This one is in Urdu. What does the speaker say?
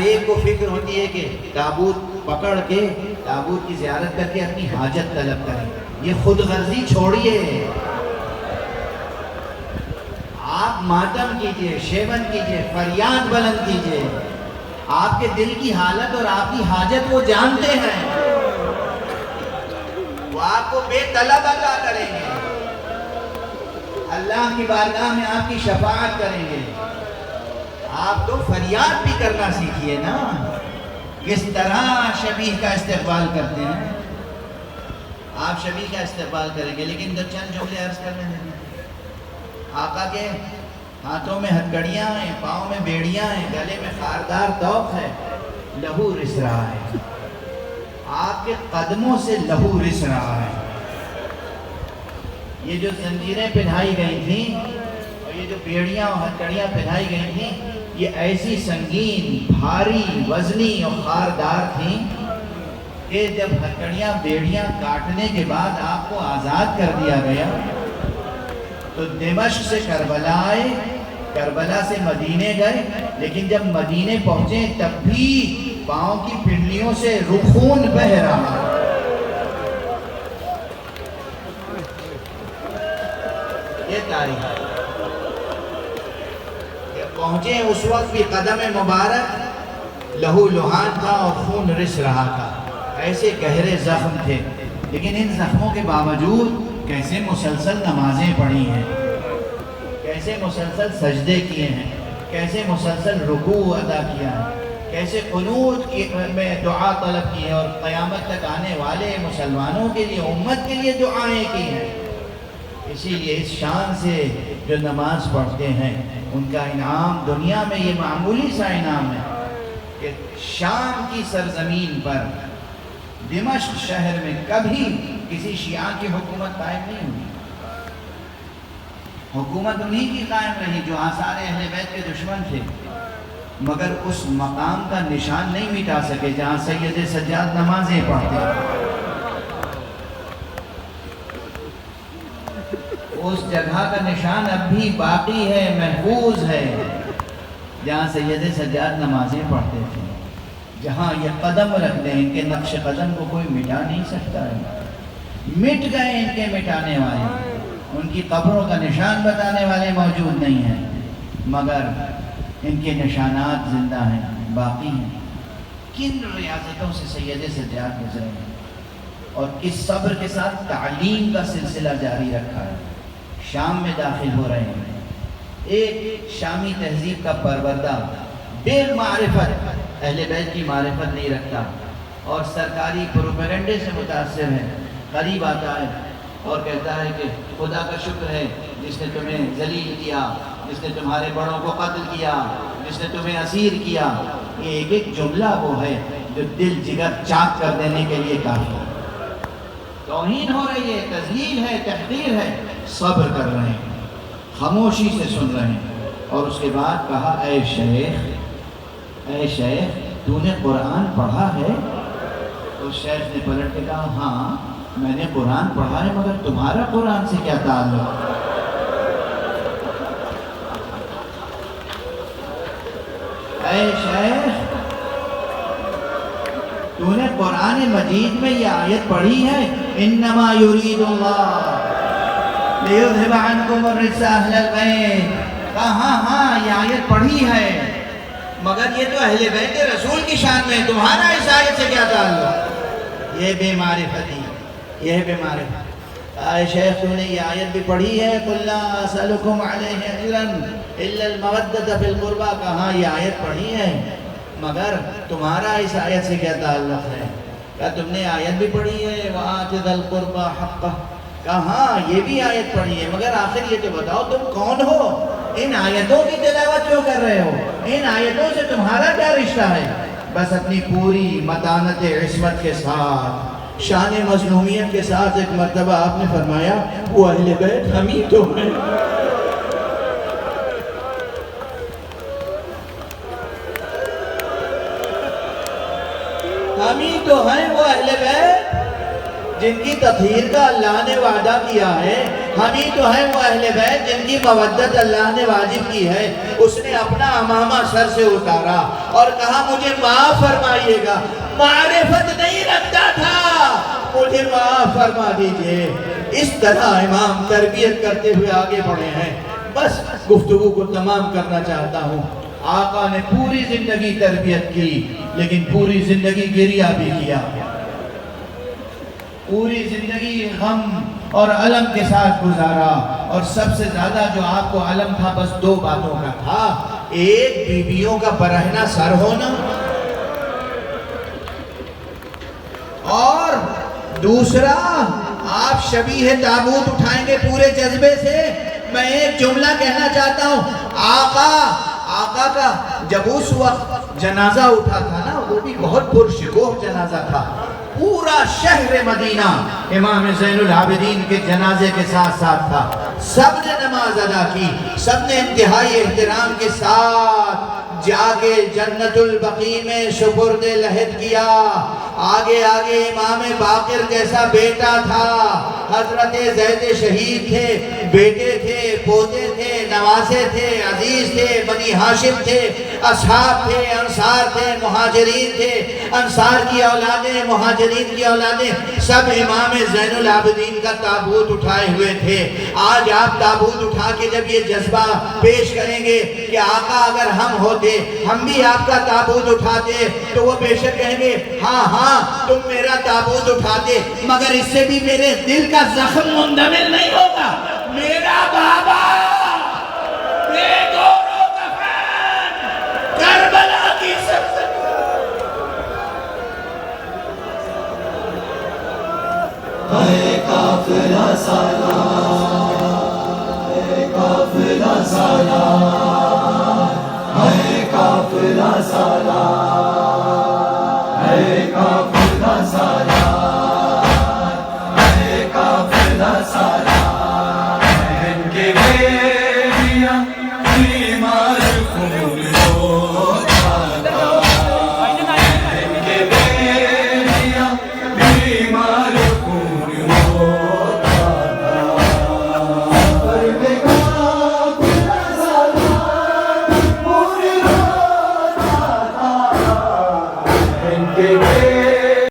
ایک کو فکر ہوتی ہے کہ تابوت پکڑ کے تابوت کی زیارت کر کے اپنی حاجت طلب کریں. یہ خود غرضی چھوڑیے. آپ ماتم کیجئے، شیون کیجئے، فریاد بلند کیجئے. آپ کے دل کی حالت اور آپ کی حاجت وہ جانتے ہیں. وہ آپ کو بے طلب عطا کریں گے. اللہ کی بارگاہ میں آپ کی شفاعت کریں گے. آپ تو فریاد بھی کرنا سیکھیے نا. کس طرح شبیہ کا استقبال کرتے ہیں. آپ شبیہ کا استقبال کریں گے لیکن دو چند جملے عرض کرنے دیں. آقا کے ہاتھوں میں ہتھکڑیاں ہیں، پاؤں میں بیڑیاں ہیں، گلے میں خاردار طوق ہے، لہو رس رہا ہے. آپ کے قدموں سے لہو رس رہا ہے. یہ جو زنجیریں پہنائی گئی تھیں اور یہ جو بیڑیاں اور ہتھکڑیاں پہنائی گئی تھیں، یہ ایسی سنگین، بھاری، وزنی اور خاردار تھیں کہ جب ہتھکڑیاں بیڑیاں کاٹنے کے بعد آپ کو آزاد کر دیا گیا تو دمشق سے کربلا آئے، کربلا سے مدینے گئے، لیکن جب مدینے پہنچے تب بھی پاؤں کی پنڈلیوں سے خون بہہ رہا. یہ تاریخ ہے. پہنچے اس وقت بھی قدم مبارک لہو لہان تھا اور خون رس رہا تھا. ایسے گہرے زخم تھے، لیکن ان زخموں کے باوجود کیسے مسلسل نمازیں پڑھی ہیں، کیسے مسلسل سجدے کیے ہیں، کیسے مسلسل رکوع ادا کیا ہے، کیسے قنوت میں دعا طلب کی ہے اور قیامت تک آنے والے مسلمانوں کے لیے، امت کے لیے دعائیں کی ہیں. اسی لیے اس شان سے جو نماز پڑھتے ہیں ان کا انعام دنیا میں یہ معمولی سا انعام ہے کہ شام کی سرزمین پر دمشق شہر میں کبھی کسی شیعہ کی حکومت قائم نہیں ہوئی. حکومت انہی کی قائم رہی جو آثار اہل بیت کے دشمن تھے، مگر اس مقام کا نشان نہیں مٹا سکے جہاں سید سجاد نمازیں پڑھتے ہیں. اس جگہ کا نشان اب بھی باقی ہے، محفوظ ہے، جہاں سید سجاد نمازیں پڑھتے تھے. جہاں یہ قدم رکھ دیں، ان کے نقش قدم کو کوئی مٹا نہیں سکتا ہے. مٹ گئے ان کے مٹانے والے، ان کی قبروں کا نشان بتانے والے موجود نہیں ہیں، مگر ان کے نشانات زندہ ہیں، باقی ہیں. کن ریاضتوں سے سید سجاد گزرے ہیں اور کس صبر کے ساتھ تعلیم کا سلسلہ جاری رکھا ہے. شام میں داخل ہو رہے ہیں، ایک شامی تہذیب کا پروردہ بے معرفت، اہل بیت کی معرفت نہیں رکھتا اور سرکاری پروپیگنڈے سے متاثر ہے. قریب آتا ہے اور کہتا ہے کہ خدا کا شکر ہے جس نے تمہیں ذلیل کیا، جس نے تمہارے بڑوں کو قتل کیا، جس نے تمہیں اسیر کیا. یہ ایک ایک جملہ وہ ہے جو دل جگر چاک کر دینے کے لیے کافی ہے. توہین ہو رہی ہے، تذلیل ہے، تحقیر ہے، صبر کر رہے ہیں، خاموشی سے سن رہے ہیں. اور اس کے بعد کہا اے شیخ تو نے قرآن پڑھا ہے؟ تو شیخ نے پلٹ کے کہا ہاں میں نے قرآن پڑھا ہے، مگر تمہارا قرآن سے کیا تعلق؟ اے شیخ تو نے قرآن مجید میں یہ آیت پڑھی ہے انما یرید اللہ لیذھب عنکم الرجس اہل البیت؟ کہا ہاں یہ آیت پڑھی ہے، مگر یہ تو اہل بیت رسول کی شان میں، تمہارا اس آیت سے کیا تعلق؟ یہ بے معرفتی، یہ بے معرفت. اے شیخ تو نے یہ آیت بھی پڑھی ہے قُلْ لَا أَسْأَلُكُمْ عَلَيْهِ أَجْرًا إِلَّا الْمَوَدَّةَ فِي الْقُرْبَى. کہا یہ آیت پڑھی ہے مگر تمہارا اس آیت سے کیا تعلق ہے؟ کہا تم نے آیت بھی پڑھی ہے وَآتِ ذَا الْقُرْبَى حَقَّهُ. کہا یہ بھی آیت پڑھی ہے، مگر آخر یہ تو بتاؤ تم کون ہو؟ ان آیتوں کی تلاوت کیوں کر رہے ہو؟ ان آیتوں سے تمہارا کیا رشتہ ہے؟ بس اپنی پوری متانت عصمت کے ساتھ، شان مظلومیت کے ساتھ ایک مرتبہ آپ نے فرمایا وہ اہل بیت ہم ہی تو ہیں. ہم ہی تو ہیں وہ اہل بیت جن کی تطہیر کا اللہ نے وعدہ کیا ہے ہم ہی تو ہیں وہ اہل بیت جن کی مودت اللہ نے واجب کی ہے. اس نے اپنا امامہ سر سے اتارا اور کہا مجھے معاف فرمائیے گا, معرفت نہیں رکھتا تھا, مجھے معاف فرما دیجئے. اس طرح امام تربیت کرتے ہوئے آگے بڑھے ہیں. بس گفتگو کو تمام کرنا چاہتا ہوں. آقا نے پوری زندگی تربیت کی, لیکن پوری زندگی گریہ بھی کیا, پوری زندگی غم اور علم کے ساتھ گزارا. اور سب سے زیادہ جو آپ کو علم تھا بس دو باتوں کا تھا. ایک بیویوں کا برہنہ سر ہونا, اور دوسرا آپ شبیہ تابوت اٹھائیں گے پورے جذبے سے. میں ایک جملہ کہنا چاہتا ہوں, آقا کا جب اس وقت جنازہ اٹھا تھا نا, وہ بھی بہت پرشکوہ جنازہ تھا. پورا شہر مدینہ امام زین العابدین کے جنازے کے ساتھ ساتھ تھا. سب نے نماز ادا کی, سب نے انتہائی احترام کے ساتھ جا کے جنت البقیع میں سپرد لحد کیا. آگے آگے امام باقر جیسا بیٹا تھا, حضرت زید شہید تھے, بیٹے تھے, پوتے تھے, نواسے تھے, عزیز تھے, بنی ہاشم تھے, اصحاب تھے, انصار تھے, مہاجرین تھے, انصار کی اولادیں, مہاجرین کی اولادیں, سب امام زین العابدین کا تابوت اٹھائے ہوئے تھے. آج آپ تابوت اٹھا کے جب یہ جذبہ پیش کریں گے کہ آقا اگر ہم ہوتے ہم بھی آپ کا تابوت اٹھاتے, تو وہ بے شک کہیں گے ہاں ہاں تم میرا تابوت اٹھاتے, مگر اس سے بھی میرے دل کا زخم مندمل نہیں ہوگا. میرا بابا بے گور و کفن کربلا کی سرزمین. اے قافلہ سالار, اے قافلہ سالار, اے قافلہ سالار, اے قافلہ